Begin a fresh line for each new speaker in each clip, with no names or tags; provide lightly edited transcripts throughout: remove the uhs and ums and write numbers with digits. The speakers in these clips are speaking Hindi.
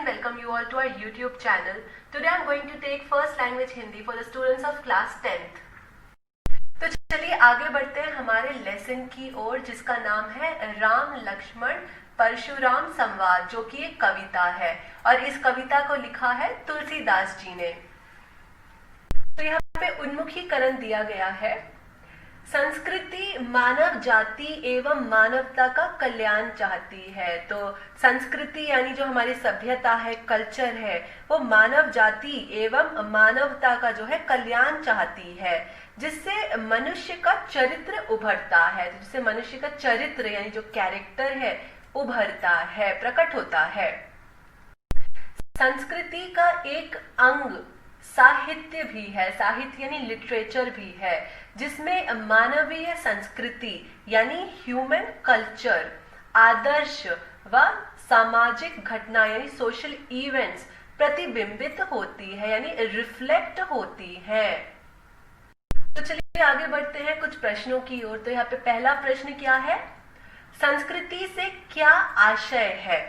and welcome you all to our YouTube channel. Today I am going to take first language Hindi for the students of class 10th. तो चलिए आगे बढ़ते हैं हमारे लेसन की ओर, जिसका नाम है राम लक्ष्मण परशुराम संवाद, जो कि एक कविता है और इस कविता को लिखा है तुलसीदास जी ने। तो यहाँ पे उन्मुखीकरण दिया गया है। संस्कृति मानव जाति एवं मानवता का कल्याण चाहती है। तो संस्कृति यानी जो हमारी सभ्यता है, कल्चर है, वो मानव जाति एवं मानवता का जो है कल्याण चाहती है, जिससे मनुष्य का चरित्र उभरता है। जिससे मनुष्य का चरित्र यानी जो कैरेक्टर है उभरता है, प्रकट होता है। संस्कृति का एक अंग साहित्य भी है। साहित्य यानी लिटरेचर भी है, जिसमें मानवीय संस्कृति यानी ह्यूमन कल्चर, आदर्श व सामाजिक घटना यानी सोशल इवेंट्स प्रतिबिंबित होती है, यानी रिफ्लेक्ट होती है। तो चलिए आगे बढ़ते हैं कुछ प्रश्नों की ओर। तो यहाँ पे पहला प्रश्न क्या है? संस्कृति से क्या आशय है?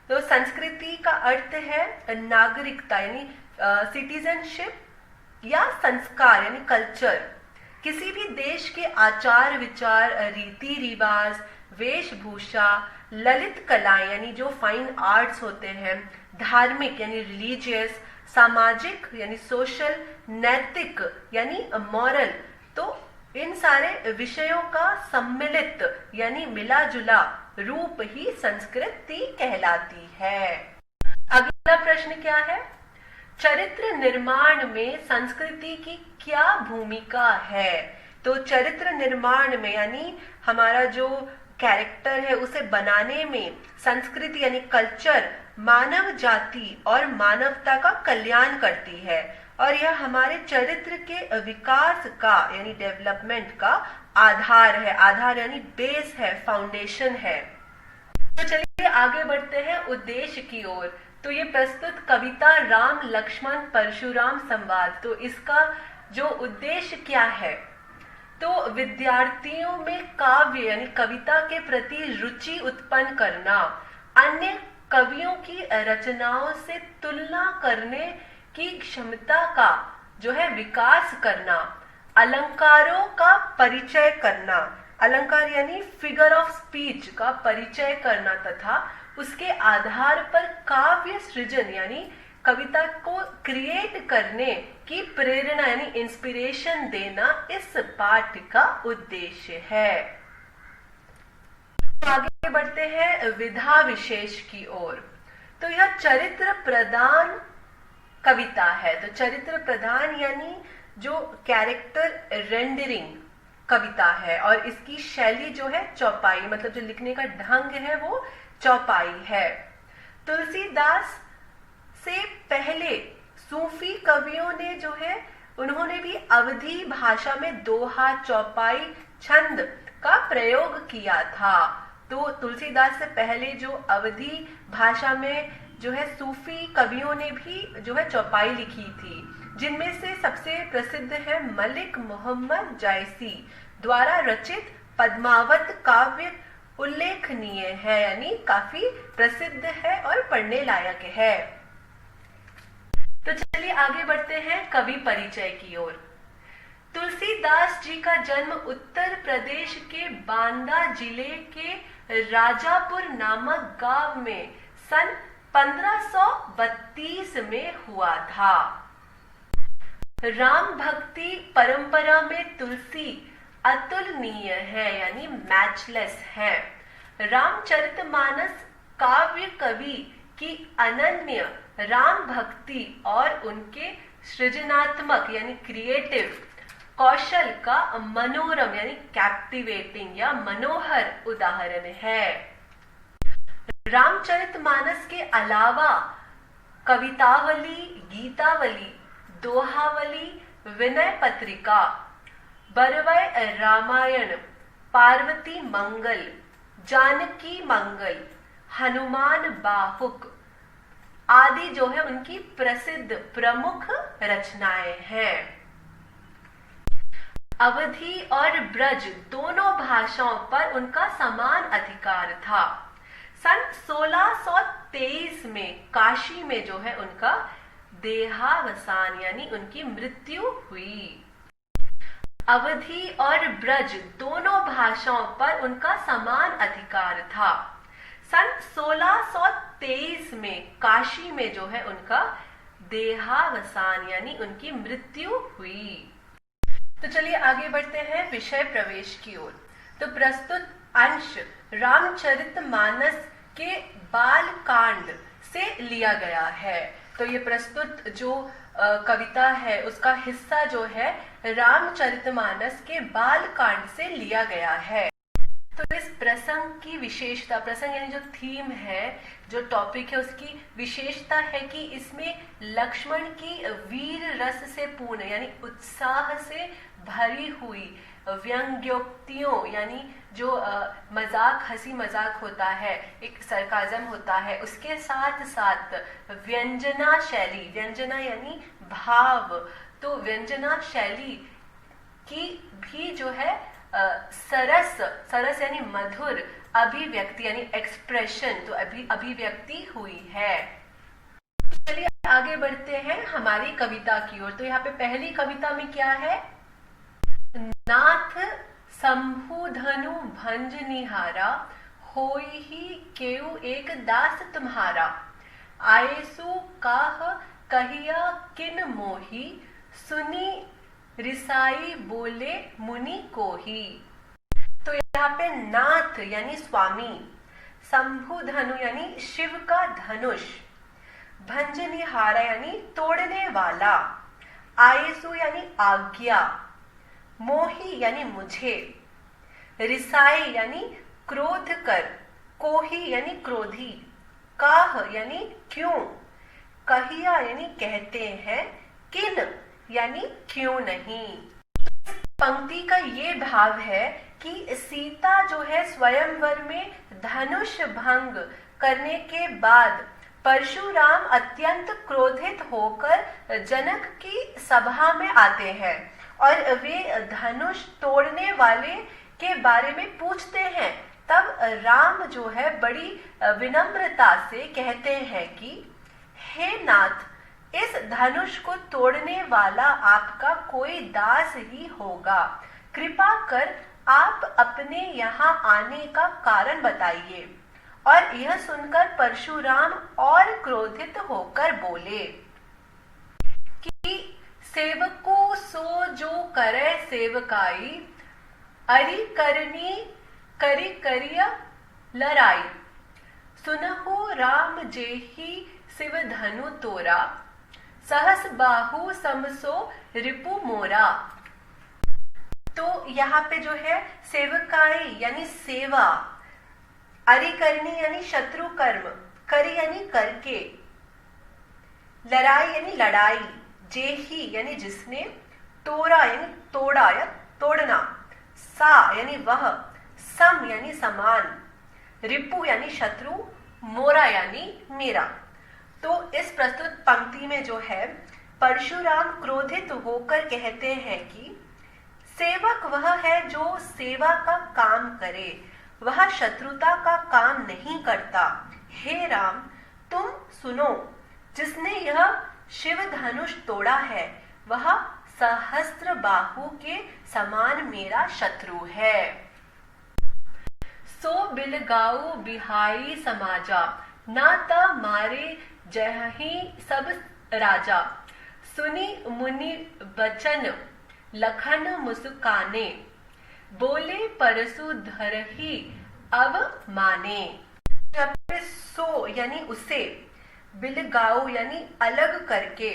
तो संस्कृति का अर्थ है नागरिकता यानी सिटीजनशिप या संस्कार यानी कल्चर। किसी भी देश के आचार विचार, रीति रिवाज, वेशभूषा, ललित कलाएं यानी जो फाइन आर्ट्स होते हैं, धार्मिक यानी रिलीजियस, सामाजिक यानी सोशल, नैतिक यानी मॉरल, तो इन सारे विषयों का सम्मिलित यानी मिला जुला रूप ही संस्कृति कहलाती है। अगला प्रश्न क्या है? चरित्र निर्माण में संस्कृति की क्या भूमिका है? तो चरित्र निर्माण में यानी हमारा जो कैरेक्टर है उसे बनाने में संस्कृति यानी कल्चर मानव जाति और मानवता का कल्याण करती है, और यह हमारे चरित्र के विकास का यानी डेवलपमेंट का आधार है। आधार यानी बेस है, फाउंडेशन है। तो चलिए आगे बढ़ते हैं उद्देश्य की ओर। तो ये प्रस्तुत कविता राम लक्ष्मण परशुराम संवाद, तो इसका जो उद्देश्य क्या है? तो विद्यार्थियों में काव्य यानी कविता के प्रति रुचि उत्पन्न करना, अन्य कवियों की रचनाओं से तुलना करने की क्षमता का जो है विकास करना, अलंकारों का परिचय करना, अलंकार यानी फिगर ऑफ स्पीच का परिचय करना, तथा उसके आधार पर काव्य सृजन यानी कविता को क्रिएट करने की प्रेरणा यानी इंस्पिरेशन देना इस पाठ का उद्देश्य है। तो आगे बढ़ते हैं विधा विशेष की ओर। तो यह चरित्र प्रधान कविता है। तो चरित्र प्रधान यानी जो कैरेक्टर रेंडरिंग कविता है, और इसकी शैली जो है चौपाई, मतलब जो लिखने का ढंग है वो चौपाई है। तुलसीदास से पहले सूफी कवियों ने जो है उन्होंने भी अवधी भाषा में दोहा, चौपाई, छंद का प्रयोग किया था। तो तुलसीदास से पहले जो अवधी भाषा में जो है सूफी कवियों ने भी जो है चौपाई लिखी थी, जिनमें से सबसे प्रसिद्ध है मलिक मोहम्मद जायसी द्वारा रचित पद्मावत काव्य उल्लेखनीय है, यानी काफी प्रसिद्ध है और पढ़ने लायक है। तो चलिए आगे बढ़ते हैं कवि परिचय की ओर। तुलसीदास जी का जन्म उत्तर प्रदेश के बांदा जिले के राजापुर नामक गांव में सन 1532 में हुआ था। राम भक्ति परंपरा में तुलसी अतुलनीय है यानी मैचलेस है। रामचरितमानस काव्य कवि की अनन्य राम भक्ति और उनके सृजनात्मक यानी क्रिएटिव कौशल का मनोरम यानी कैप्टिवेटिंग या मनोहर उदाहरण है। रामचरितमानस के अलावा कवितावली, गीतावली, दोहावली, विनय पत्रिका, बरवय रामायण, पार्वती मंगल, जानकी मंगल, हनुमान बाहुक आदि जो है उनकी प्रसिद्ध प्रमुख रचनाएं हैं। अवधी और ब्रज दोनों भाषाओं पर उनका समान अधिकार था। सन 16 23 में काशी में जो है उनका देहावसान यानी उनकी मृत्यु हुई। अवधी और ब्रज दोनों भाषाओं पर उनका समान अधिकार था। सन 1623 में काशी में जो है उनका देहावसान यानी उनकी मृत्यु हुई। तो चलिए आगे बढ़ते हैं विषय प्रवेश की ओर। तो प्रस्तुत अंश रामचरितमानस के बाल कांड से लिया गया है। तो ये प्रस्तुत जो कविता है उसका हिस्सा जो है रामचरितमानस के बाल कांड से लिया गया है। तो इस प्रसंग की विशेषता, प्रसंग यानी जो थीम है, जो टॉपिक है, उसकी विशेषता है कि इसमें लक्ष्मण की वीर रस से पूर्ण यानी उत्साह से भरी हुई व्यंग्योक्तियों यानी जो मजाक, हंसी मजाक होता है, एक सरकाजम होता है, उसके साथ साथ व्यंजना शैली, व्यंजना यानी भाव, तो व्यंजना शैली की भी जो है सरस, सरस यानी मधुर अभिव्यक्ति यानी एक्सप्रेशन, तो अभिव्यक्ति हुई है। चलिए आगे बढ़ते हैं हमारी कविता की ओर। तो यहाँ पे पहली कविता में क्या है? नाथ शंभुधनु भंज निहारा, होई ही केउ एक दास तुम्हारा, आयसु काह कहिया किन मोही, सुनी रिसाई बोले मुनि को ही। तो यहाँ पे नाथ यानी स्वामी, शंभु धनु यानी शिव का धनुष, भंजनिहारा यानी तोड़ने वाला, आयसु यानी आज्ञा, मोही यानी मुझे, रिसाई यानी क्रोध कर, कोही यानी क्रोधी, काह यानी क्यों, कहिया यानी कहते हैं, किन यानी क्यों नहीं। पंक्ति का ये भाव है कि सीता जो है स्वयंवर में धनुष भंग करने के बाद परशुराम अत्यंत क्रोधित होकर जनक की सभा में आते हैं और वे धनुष तोड़ने वाले के बारे में पूछते हैं। तब राम जो है बड़ी विनम्रता से कहते हैं कि हे नाथ, इस धनुष को तोड़ने वाला आपका कोई दास ही होगा, कृपा कर आप अपने यहाँ आने का कारण बताइए। और यह सुनकर परशुराम और क्रोधित होकर बोले कि सेवको सो जो करे सेवकाई, अरि करनी करी करिया लड़ाई, सुनहु राम जेहि शिव धनु तोरा, सहस बाहु समसो रिपु मोरा। तो यहाँ पे जो है सेवकाई यानी सेवा, अरि करनी यानी शत्रु कर्म, करी यानी करके, लड़ाई यानी लड़ाई, जेही यानी जिसने, तोरा यानी तोड़ा या तोड़ना, सा यानी वह, सम यानी समान, रिपु यानी शत्रु, मोरा यानी मेरा। तो इस प्रस्तुत पंक्ति में जो है परशुराम क्रोधित होकर कहते हैं कि सेवक वह है जो सेवा का काम करे, वह शत्रुता का काम नहीं करता। हे राम, तुम सुनो, जिसने यह शिव धनुष तोड़ा है वह सहस्त्र बाहु के समान मेरा शत्रु है। सो बिलगाऊ बिहाई समाजा, नाता मारे जही सब राजा, सुनी मुनि बचन लखन मुस्काने, बोले परसु धरही अब माने। सो यानी उसे, बिलगाऊ यानी अलग करके,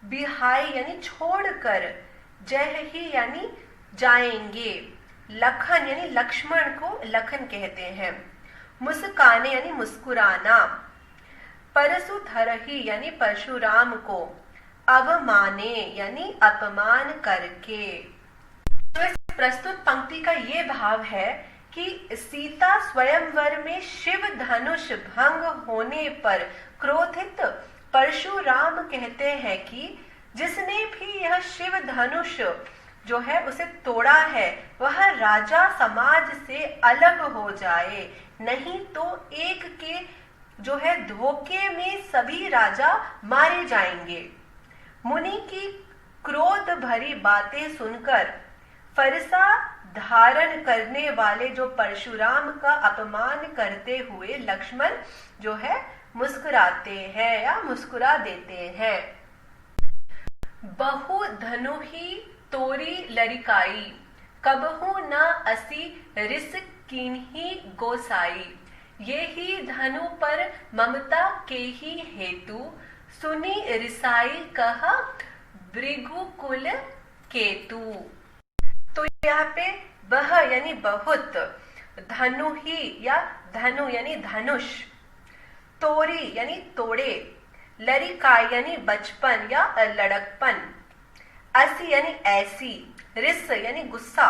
बिहाई यानी छोड़कर, जय ही यानी जाएंगे, लखन यानी लक्ष्मण को लखन कहते हैं, मुस्काने यानी मुस्कुराना, परसु धरही यानी परशुराम को, अवमाने यानी अपमान करके। तो इस प्रस्तुत पंक्ति का ये भाव है कि सीता स्वयंवर में शिव धनुष भंग होने पर क्रोधित परशुराम कहते हैं कि जिसने भी यह शिव धनुष जो है उसे तोड़ा है वह राजा समाज से अलग हो जाए, नहीं तो एक के जो है धोखे में सभी राजा मारे जाएंगे। मुनि की क्रोध भरी बातें सुनकर फरसा धारण करने वाले जो परशुराम का अपमान करते हुए लक्ष्मण जो है मुस्कुराते हैं या मुस्कुरा देते हैं। बहु धनु ही तोरी लरिकाई, कबहू न असी रिस किन्ही गोसाई। ये ही धनु पर ममता के ही हेतु, सुनी रिसाई कहा भृगुकुल केतु। तो यहाँ पे बह यानी बहुत, धनु ही या धनु यानी धनुष, तोरी यानी तोड़े, लरिकाई यानी बचपन या लड़कपन, असी यानी ऐसी, रिस यानी गुस्सा,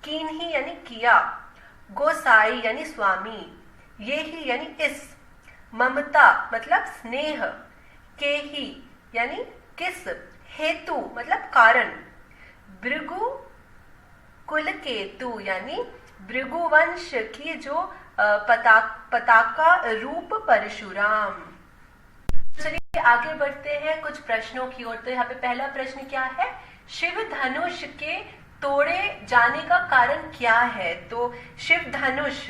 कीन्ही यानी किया, गोसाई यानी स्वामी, ये ही यानी इस, ममता मतलब स्नेह, के ही यानी किस, हेतु मतलब कारण, भृगु कुल केतु यानी भृगुवंश की जो पताका रूप परशुराम। चलिए आगे बढ़ते हैं कुछ प्रश्नों की ओर। तो यहाँ पे पहला प्रश्न क्या है, शिव धनुष के तोड़े जाने का कारण क्या है। तो शिव धनुष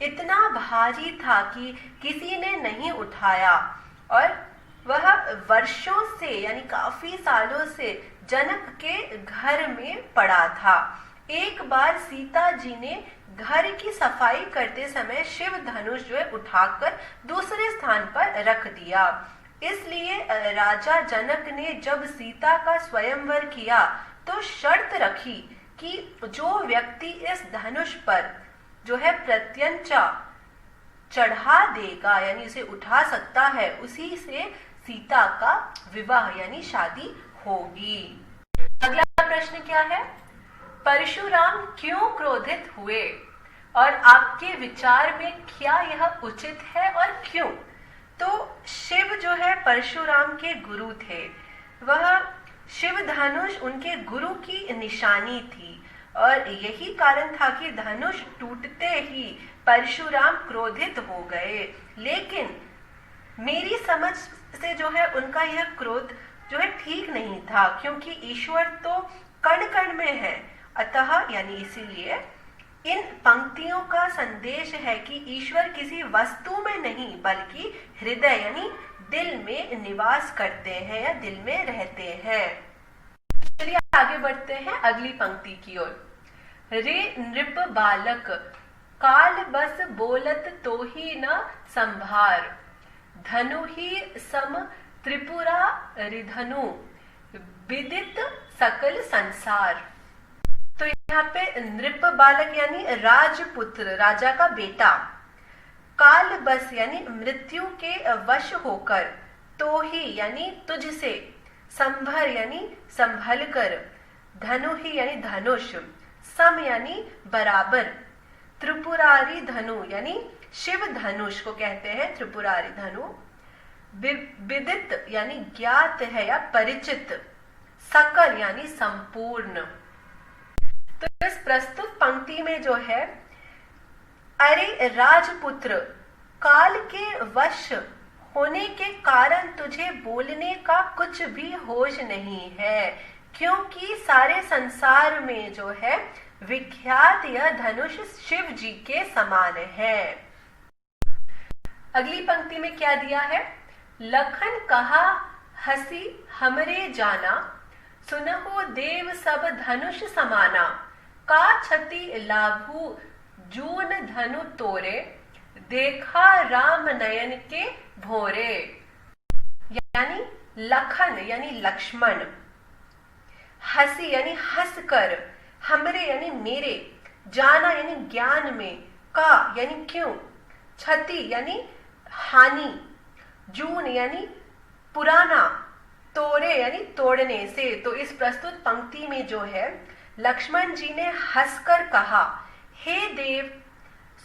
इतना भारी था कि किसी ने नहीं उठाया और वह वर्षों से यानी काफी सालों से जनक के घर में पड़ा था। एक बार सीता जी ने घर की सफाई करते समय शिव धनुष जो है उठाकर दूसरे स्थान पर रख दिया। इसलिए राजा जनक ने जब सीता का स्वयंवर किया तो शर्त रखी कि जो व्यक्ति इस धनुष पर जो है प्रत्यंचा चढ़ा देगा यानी इसे उठा सकता है, उसी से सीता का विवाह यानी शादी होगी। अगला प्रश्न क्या है, परशुराम क्यों क्रोधित हुए और आपके विचार में क्या यह उचित है और क्यों। तो शिव जो है परशुराम के गुरु थे, वह शिव धनुष उनके गुरु की निशानी थी और यही कारण था कि धनुष टूटते ही परशुराम क्रोधित हो गए। लेकिन मेरी समझ से जो है उनका यह क्रोध जो है ठीक नहीं था, क्योंकि ईश्वर तो कण कण में है। अतः यानी इसीलिए इन पंक्तियों का संदेश है कि ईश्वर किसी वस्तु में नहीं बल्कि हृदय यानी दिल में निवास करते हैं या दिल में रहते हैं। चलिए आगे बढ़ते हैं अगली पंक्ति की ओर। रे नृप बालक काल बस बोलत तो ही न संभार, धनु ही सम त्रिपुरा रिधनु विदित सकल संसार। तो यहाँ पे नृप बालक यानी राजपुत्र, राजा का बेटा, काल बस यानी मृत्यु के वश होकर, तो ही यानी तुझसे, संभर यानी संभल कर, धनु ही यानी धनुष, सम यानी बराबर, त्रिपुरारी धनु यानी शिव धनुष को कहते हैं त्रिपुरारी धनु, विदित यानी ज्ञात है या परिचित, सकल यानी संपूर्ण। तो इस प्रस्तुत पंक्ति में जो है, अरे राजपुत्र, काल के वश होने के कारण तुझे बोलने का कुछ भी होश नहीं है, क्योंकि सारे संसार में जो है विख्यात यह धनुष शिव जी के समान है। अगली पंक्ति में क्या दिया है, लखन कहा हसी हमरे जाना, सुनहो देव सब धनुष समाना, का छति लाभू जून धनु तोरे, देखा राम नयन के भोरे। यानी लखन यानी लक्ष्मण, हसी यानी हंसकर, हमरे यानी मेरे, जाना यानी ज्ञान में, का यानी क्यों, क्षति यानी हानि, जून यानी पुराना, तोड़े यानी तोड़ने से। तो इस प्रस्तुत पंक्ति में जो है लक्ष्मण जी ने हंसकर कहा, हे देव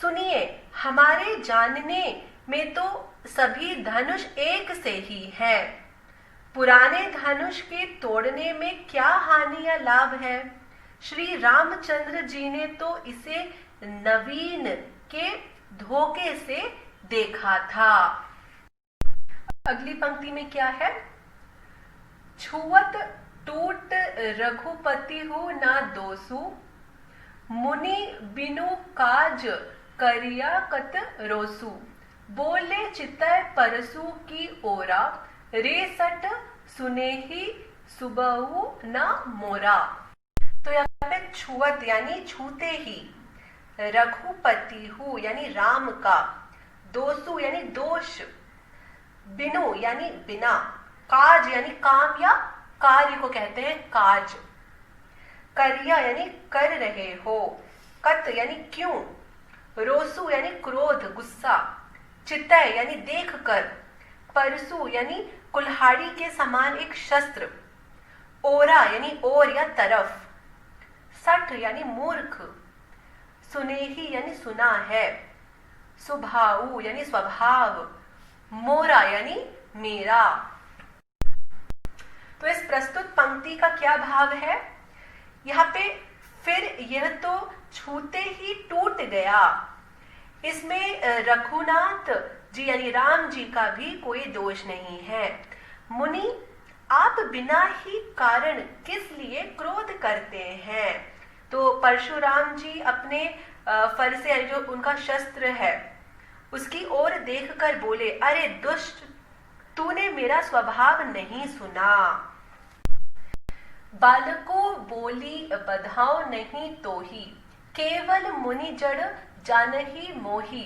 सुनिए, हमारे जानने में तो सभी धनुष एक से ही है, पुराने धनुष के तोड़ने में क्या हानि या लाभ है। श्री रामचंद्र जी ने तो इसे नवीन के धोखे से देखा था। अगली पंक्ति में क्या है? छुअत टूट रघुपति हूँ ना दोसु, मुनि बिनु काज करिया कत रोसु, बोले चितय परसु की ओरा, रे सट सुनेही सुबहु न मोरा। तो यहाँ पे छुअत यानी छूते ही, रघुपति हूँ यानी राम का, दोसु यानी दोष, बिनु यानी बिना, काज यानी काम या कार्य को कहते हैं काज, करिया यानी कर रहे हो, कत यानी क्यों, रोसु यानी क्रोध गुस्सा, चितय यानी देख कर, परसु यानी कुल्हाड़ी के समान एक शस्त्र, ओरा यानी ओर या तरफ, सठ यानी मूर्ख, सुनेही यानी सुना है, सुभाऊ यानी स्वभाव, मोरा यानी मेरा। तो इस प्रस्तुत पंक्ति का क्या भाव है? यहाँ पे फिर यह तो छूते ही टूट गया, इसमें रघुनाथ जी यानी राम जी का भी कोई दोष नहीं है। मुनि आप बिना ही कारण किस लिए क्रोध करते हैं? तो परशुराम जी अपने फरसे यानी जो उनका शस्त्र है उसकी ओर देखकर बोले, अरे दुष्ट, तूने मेरा स्वभाव नहीं सुना। बालको बोली बधाओ नहीं तो ही, केवल मुनि जड़ जानही मोही,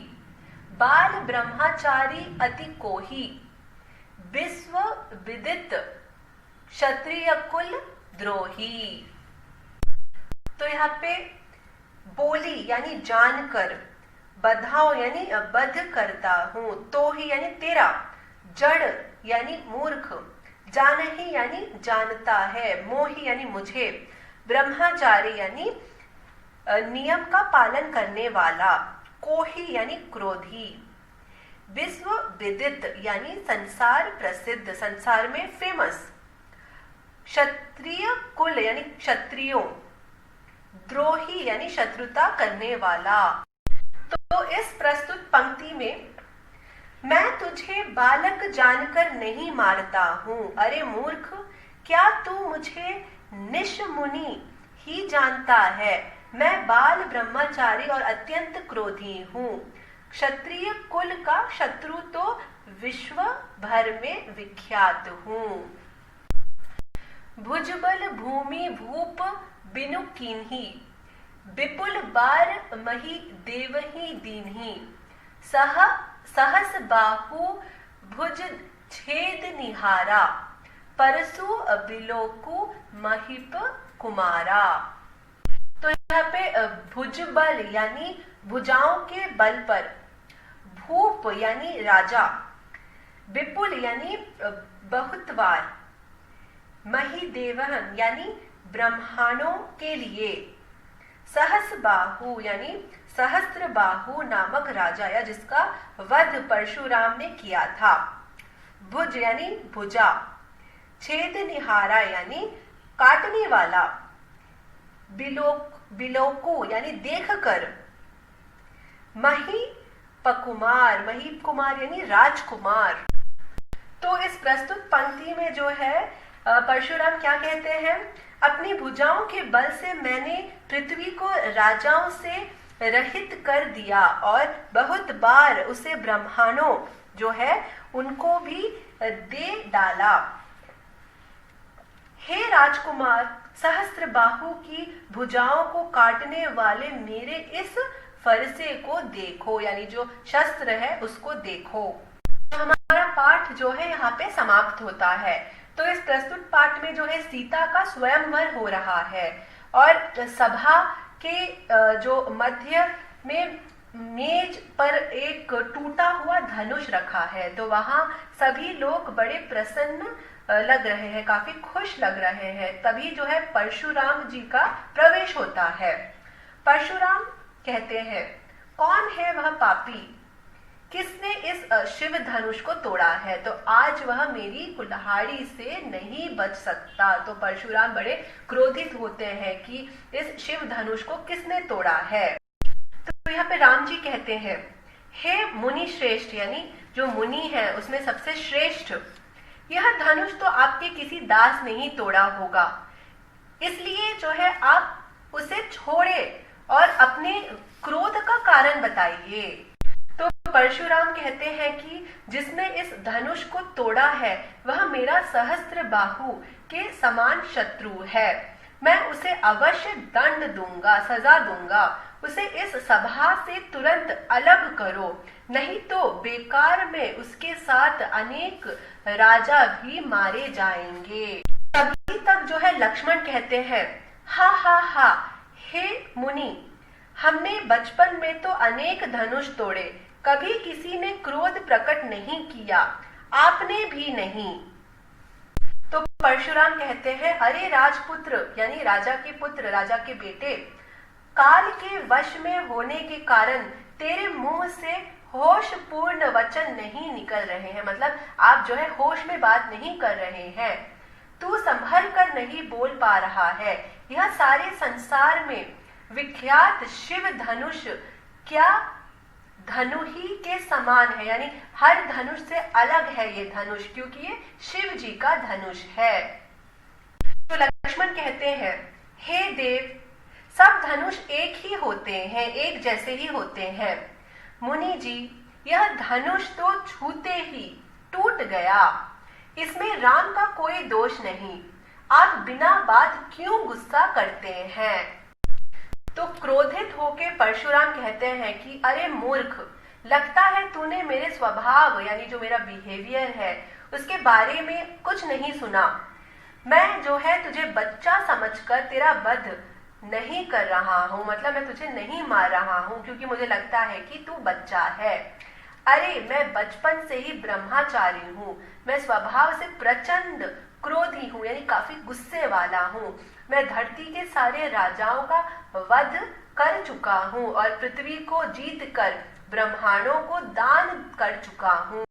बाल ब्रह्मचारी अति कोही, विश्व विदित क्षत्रिय कुल द्रोही। तो यहाँ पे बोली यानी जानकर, बधाओ यानी बध करता हूं, तो ही यानी तेरा, जड़ यानी मूर्ख, जानही यानी जानता है, मोही यानी मुझे, ब्रह्मचारी यानी नियम का पालन करने वाला, कोही यानी क्रोधी, विश्व विदित यानी संसार प्रसिद्ध, संसार में फेमस, क्षत्रिय कुल यानी क्षत्रियों, द्रोही यानी शत्रुता करने वाला। तो इस प्रस्तुत पंक्ति में मैं तुझे बालक जानकर नहीं मारता हूँ, अरे मूर्ख, क्या तू मुझे निश मुनि ही जानता है? मैं बाल ब्रह्मचारी और अत्यंत क्रोधी हूँ, क्षत्रिय कुल का शत्रु तो विश्व भर में विख्यात हूँ। भुजबल भूमि भूप बिनु कीन्ही, विपुल बार मही देवही दीन्ही, सहस बाहु भुज छेद निहारा, परसु बिलोकु महिप कुमारा। तो यहाँ पे भुजबल यानी भुजाओं के बल पर, भूप यानी राजा, विपुल यानी बहुत बार, महिदेवहन यानी ब्रह्मांडों के लिए, सहस बाहु यानी सहस्त्र बाहु नामक राजा या जिसका वध परशुराम ने किया था, भुज यानी भुजा, छेद निहारा यानी काटने वाला, बिलोकु यानी देखकर, महिपकुमार, महिप कुमार यानी राजकुमार। तो इस प्रस्तुत पंक्ति में जो है परशुराम क्या कहते हैं? अपनी भुजाओं के बल से मैंने पृथ्वी को राजाओं से रहित कर दिया और बहुत बार उसे ब्रह्मांडों जो है उनको भी दे डाला। हे राजकुमार, सहस्त्र बाहु की भुजाओं को काटने वाले मेरे इस फरसे को देखो, यानी जो शस्त्र है उसको देखो। तो हमारा पाठ जो है यहाँ पे समाप्त होता है। तो इस प्रस्तुत पाठ में जो है सीता का स्वयंवर हो रहा है और सभा के जो मध्य में मेज पर एक टूटा हुआ धनुष रखा है। तो वहाँ सभी लोग बड़े प्रसन्न लग रहे हैं, काफी खुश लग रहे हैं। तभी जो है परशुराम जी का प्रवेश होता है। परशुराम कहते हैं, कौन है वह पापी, किसने इस शिव धनुष को तोड़ा है? तो आज वह मेरी कुल्हाड़ी से नहीं बच सकता। तो परशुराम बड़े क्रोधित होते हैं कि इस शिव धनुष को किसने तोड़ा है। तो यहाँ पे राम जी कहते हैं हे मुनि श्रेष्ठ, यानी जो मुनि है उसमें सबसे श्रेष्ठ, यह धनुष तो आपके किसी दास ने ही तोड़ा होगा, इसलिए जो है आप उसे छोड़े और अपने क्रोध का कारण बताइए। तो परशुराम कहते हैं कि जिसने इस धनुष को तोड़ा है वह मेरा सहस्त्र बाहु के समान शत्रु है, मैं उसे अवश्य दंड दूंगा, सजा दूंगा, उसे इस सभा से तुरंत अलग करो, नहीं तो बेकार में उसके साथ अनेक राजा भी मारे जाएंगे। तभी तक जो है लक्ष्मण कहते हैं, हा हा हा, हे मुनि, हमने बचपन में तो अनेक धनुष तोड़े, कभी किसी ने क्रोध प्रकट नहीं किया, आपने भी नहीं। तो परशुराम कहते हैं, अरे राजपुत्र, यानी राजा के पुत्र, राजा के बेटे, काल के वश में होने के कारण तेरे मुंह से होश पूर्ण वचन नहीं निकल रहे हैं, मतलब आप जो है होश में बात नहीं कर रहे हैं, तू संभल कर नहीं बोल पा रहा है। यह सारे संसार में विख्यात शिव धनुष क्या धनु ही के समान है, यानी हर धनुष से अलग है ये धनुष, क्योंकि ये शिव जी का धनुष है। तो लक्ष्मण कहते हैं, हे देव, सब धनुष एक ही होते हैं, एक जैसे ही होते हैं। मुनि जी, यह धनुष तो छूते ही टूट गया, इसमें राम का कोई दोष नहीं, आप बिना बात क्यों गुस्सा करते हैं। तो क्रोधित होके परशुराम कहते हैं कि अरे मूर्ख, लगता है तूने मेरे स्वभाव यानी जो मेरा बिहेवियर है उसके बारे में कुछ नहीं सुना। मैं जो है तुझे बच्चा समझकर तेरा वध नहीं कर रहा हूँ, मतलब मैं तुझे नहीं मार रहा हूँ क्योंकि मुझे लगता है कि तू बच्चा है। अरे मैं बचपन से ही ब्रह्मचारी हूँ, मैं स्वभाव से प्रचंड क्रोधी हूँ, यानी काफी गुस्से वाला हूँ। मैं धरती के सारे राजाओं का वध कर चुका हूँ और पृथ्वी को जीत कर ब्रह्मांडों को दान कर चुका हूँ।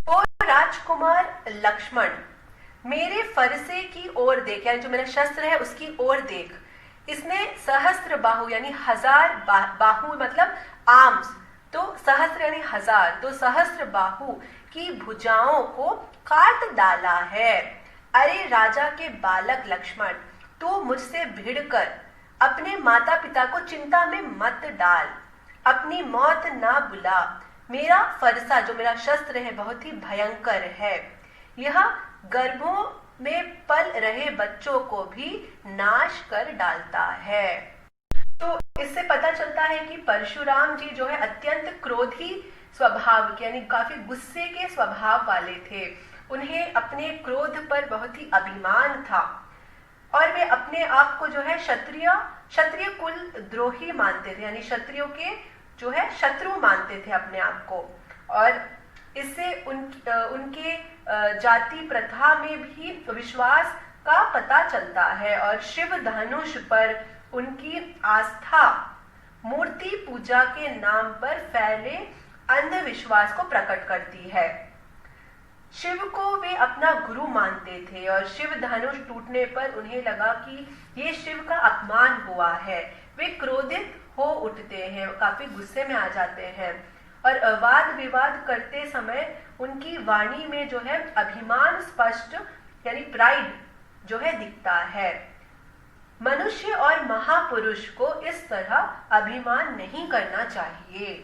और राजकुमार लक्ष्मण, मेरे फरसे की ओर देख, यानी जो मेरा शस्त्र है उसकी ओर देख, इसने सहस्त्र बाहु यानी हजार बाहु मतलब आर्म्स, तो सहस्त्र यानी हजार, तो सहस्त्र बाहु की भुजाओं को काट डाला है। अरे राजा के बालक लक्ष्मण, तू मुझसे भिड़कर अपने माता पिता को चिंता में मत डाल, अपनी मौत ना बुला। मेरा फरसा जो मेरा शस्त्र है बहुत ही भयंकर है, यह गर्भों में पल रहे बच्चों को भी नाश कर डालता है। तो इससे पता चलता है कि परशुराम जी जो है अत्यंत क्रोधी स्वभाव के, यानी काफी गुस्से के स्वभाव वाले थे। उन्हें अपने क्रोध पर बहुत ही अभिमान था और वे अपने आप को जो है क्षत्रिय कुल द्रोही मानते थे, यानी क्षत्रियों के जो है शत्रु मानते थे अपने आप को। और इससे उनके जाति प्रथा में भी विश्वास का पता चलता है और शिव धनुष पर उनकी आस्था मूर्ति पूजा के नाम पर फैले अंधविश्वास को प्रकट करती है। शिव को वे अपना गुरु मानते थे और शिव धनुष टूटने पर उन्हें लगा कि ये शिव का अपमान हुआ है। वे क्रोधित हो उठते हैं, काफी गुस्से में आ जाते हैं और वाद विवाद करते समय उनकी वाणी में जो है अभिमान स्पष्ट यानी प्राइड जो है दिखता है। मनुष्य और महापुरुष को इस तरह अभिमान नहीं करना चाहिए।